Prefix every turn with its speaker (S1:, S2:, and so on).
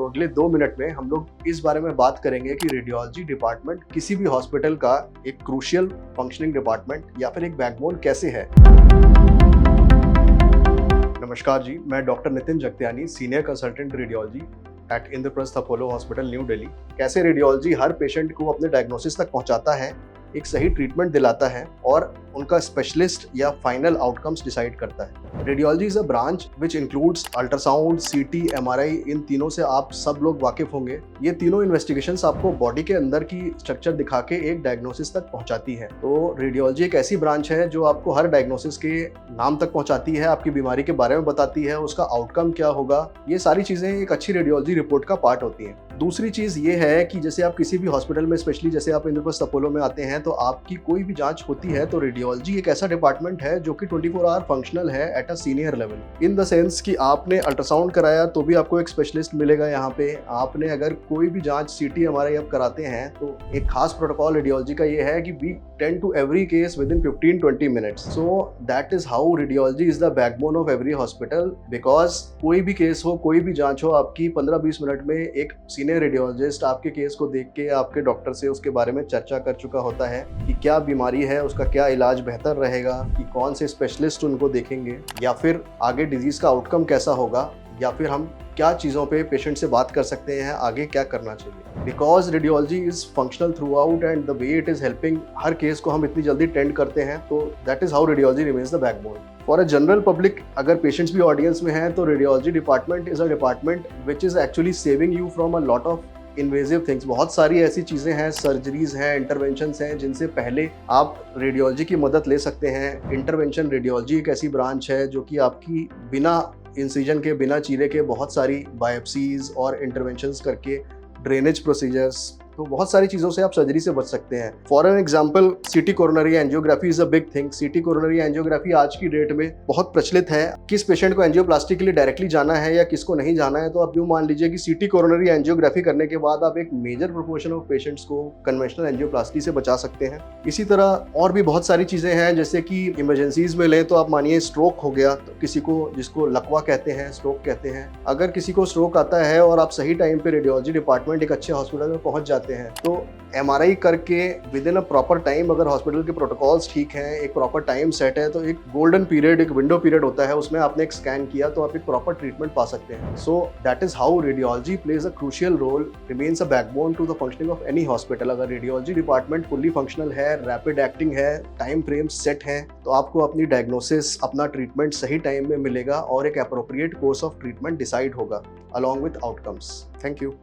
S1: अगले 2 मिनट में हम लोग इस बारे में बात करेंगे कि रेडियोलॉजी डिपार्टमेंट किसी भी हॉस्पिटल का एक क्रूशियल फंक्शनिंग डिपार्टमेंट या फिर एक बैकबोन कैसे है। नमस्कार जी, मैं doctor Nitin Jagtiani, senior consultant radiology at Indraprastha Apollo hospital New Delhi. कैसे रेडियोलॉजी हर पेशेंट को अपने डायग्नोसिस तक पहुंचाता है, एक सही ट्रीटमेंट दिलाता है और उनका स्पेशलिस्ट या फाइनल आउटकम्स डिसाइड करता है। Radiology is a branch which includes ultrasound, सीटी, एमआरआई। इन तीनों से आप सब लोग वाकिफ होंगे। ये तीनों इन्वेस्टिगेशंस आपको बॉडी के अंदर की स्ट्रक्चर दिखा के एक डायग्नोसिस तक पहुंचाती है। तो रेडियोलॉजी एक ऐसी ब्रांच है जो आपको हर डायग्नोसिस के नाम तक पहुंचाती है, आपकी बीमारी के बारे में बताती है, उसका आउटकम क्या होगा। ये सारी चीजें एक अच्छी रेडियोलॉजी रिपोर्ट का पार्ट होती हैं। दूसरी चीज ये है कि जैसे आप किसी भी हॉस्पिटल में, स्पेशली जैसे आप इंद्रप्रस्थ अपोलो में आते हैं, तो आपकी कोई भी जांच होती है तो रेडियोलॉजी एक ऐसा डिपार्टमेंट है जो कि 24 आवर फंक्शनल है at a senior level. In the sense कि आपने अल्ट्रासाउंड कराया तो भी आपको एक स्पेशलिस्ट मिलेगा यहाँ पे। आपने अगर कोई भी जांच सीटी एमआरआई आप कराते हैं तो एक खास प्रोटोकॉल रेडियोलॉजी का ये है कि we tend to every case within 15-20 minutes. So that is how radiology is the backbone of every hospital. Because कोई भी केस हो, कोई भी जांच हो, आपकी 15-20 मिनट में एक सीनियर रेडियोलॉजिस्ट आपके केस को देख के आपके डॉक्टर से उसके बारे में चर्चा कर चुका होता है कि क्या बीमारी है, उसका क्या इलाज बेहतर रहेगा, कि कौन से स्पेशलिस्ट उनको देखेंगे, या फिर आगे डिजीज का आउटकम कैसा होगा, या फिर हम क्या चीज़ों पे पेशेंट से बात कर सकते हैं, आगे क्या करना चाहिए। Because radiology is functional through out and the way it is helping, her case को हम इतनी जल्दी टेंड करते हैं, तो that is how radiology remains the backbone for a general public. अगर पेशेंट्स भी ऑडियंस में हैं तो radiology department is a department which is actually saving you from a lot of invasive things. बहुत सारी ऐसी चीज़ें हैं, सर्जरीज हैं, इंटरवेंशंस हैं, जिनसे पहले आप रेडियोलॉजी की मदद ले सकते हैं। इंटरवेंशन रेडियोलॉजी एक ऐसी ब्रांच है जो कि आपकी बिना इंसिजन के, बिना चीरे के बहुत सारी बायोप्सीज और इंटरवेंशंस करके, ड्रेनेज प्रोसीजर्स, तो बहुत सारी चीज़ों से आप सर्जरी से बच सकते हैं। फॉर एन एग्जाम्पल, सीटी coronary angiography is a big thing. सीटी कोरोनरी एंजियोग्राफी आज की डेट में बहुत प्रचलित है। किस पेशेंट को एंजियोप्लास्टी के लिए डायरेक्टली जाना है या किसको नहीं जाना है, तो आप यूँ मान लीजिए कि सीटी कोरोनरी एंजियोग्राफी करने के बाद आप एक मेजर प्रोपोर्शन ऑफ पेशेंट्स को कन्वेंशनल एंजियोप्लास्टी से बचा सकते हैं। इसी तरह और भी बहुत सारी चीज़ें हैं, जैसे कि इमरजेंसीज में लें तो आप मानिए स्ट्रोक हो गया, तो किसी को, जिसको लकवा कहते हैं, स्ट्रोक कहते हैं, अगर किसी को स्ट्रोक आता है और आप सही टाइम पे रेडियोलॉजी डिपार्टमेंट एक अच्छे हॉस्पिटल में पहुंच जाते हैं, तो एमआरआई करके with in a proper time, अगर हॉस्पिटल के प्रोटोकॉल्स ठीक हैं, एक प्रॉपर टाइम सेट है, तो एक गोल्डन पीरियड, एक विंडो पीरियड होता है, उसमें आपने एक स्कैन किया तो आप एक प्रॉपर ट्रीटमेंट पा सकते हैं। So that is how radiology plays a crucial role, remains a backbone to the functioning of any hospital. अगर रेडियोलॉजी डिपार्टमेंट फुल्ली फंक्शनल है, रैपिड एक्टिंग है, टाइम फ्रेम सेट है, तो आपको अपनी डायग्नोसिस, अपना ट्रीटमेंट सही टाइम में मिलेगा और एक appropriate course of treatment decide होगा along with outcomes. Thank you.